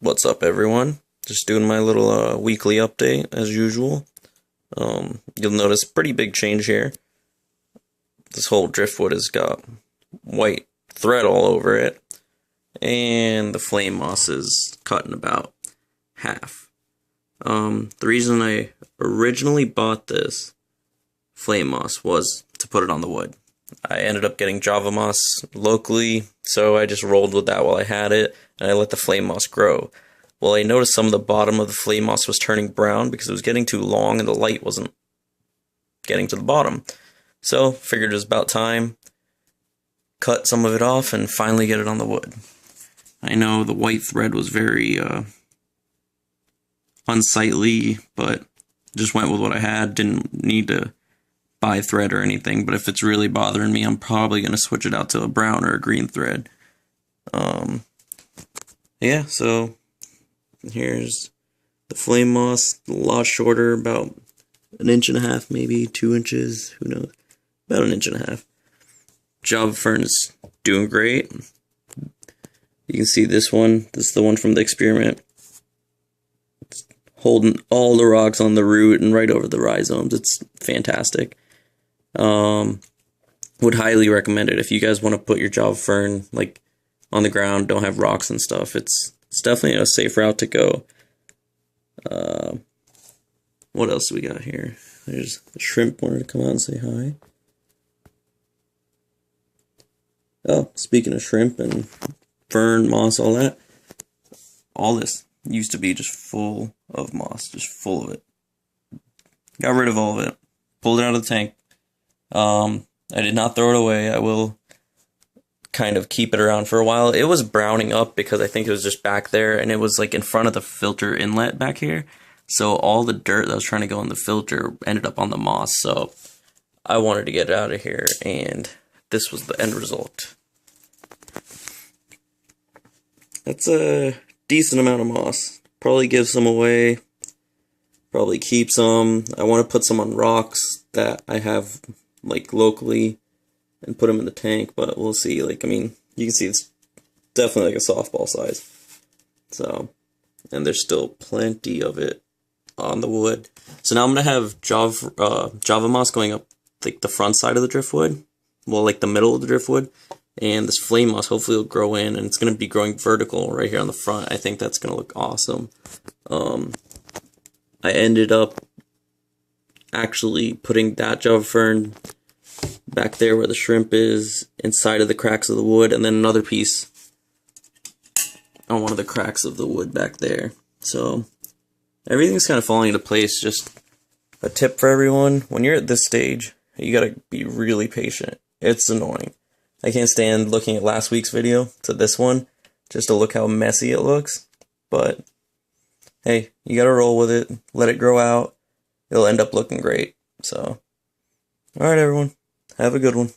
What's up, everyone? Just doing my little weekly update as usual. You'll notice pretty big change here. This whole driftwood has got white thread all over it, and the flame moss is cut in about half. The reason I originally bought this flame moss was to put it on the wood. I ended up getting Java moss locally, so I just rolled with that while I had it, and I let the flame moss grow. Well, I noticed some of the bottom of the flame moss was turning brown because it was getting too long and the light wasn't getting to the bottom. So, figured it was about time, cut some of it off, and finally get it on the wood. I know the white thread was very unsightly, but just went with what I had. Didn't need to buy thread or anything, but if it's really bothering me, I'm probably going to switch it out to a brown or a green thread. Yeah, so here's the flame moss, a lot shorter, about 1.5 inches, maybe 2 inches, who knows, about 1.5 inches. Java Fern is doing great. You can see this one, this is the one from the experiment. It's holding all the rocks on the root and right over the rhizomes. It's fantastic. Would highly recommend it if you guys want to put your Java Fern like on the ground, don't have rocks and stuff. It's definitely a safe route to go. What else do we got here? There's the shrimp wanted to come out and say hi. Oh, speaking of shrimp and fern, moss, all that, all this used to be just full of moss, just full of it. Got rid of all of it, pulled it out of the tank. I did not throw it away. I will kind of keep it around for a while. It was browning up because I think it was just back there, and it was like in front of the filter inlet back here. So all the dirt that was trying to go in the filter ended up on the moss. So I wanted to get it out of here, and this was the end result. That's a decent amount of moss. Probably give some away. Probably keep some. I want to put some on rocks that I have like locally and put them in the tank, but we'll see. Like, I mean, you can see it's definitely like a softball size. So, and there's still plenty of it on the wood. So now I'm gonna have Java moss going up like the front side of the driftwood, well, like the middle of the driftwood, and this flame moss hopefully will grow in, and it's gonna be growing vertical right here on the front. I think that's gonna look awesome. I ended up actually putting that Java Fern back there where the shrimp is, inside of the cracks of the wood, and then another piece on one of the cracks of the wood back there. So everything's kind of falling into place. Just a tip for everyone: when you're at this stage, you gotta be really patient. It's annoying. I can't stand looking at last week's video to this one just to look how messy it looks, but hey, you gotta roll with it, let it grow out. It'll end up looking great. So, alright everyone, have a good one.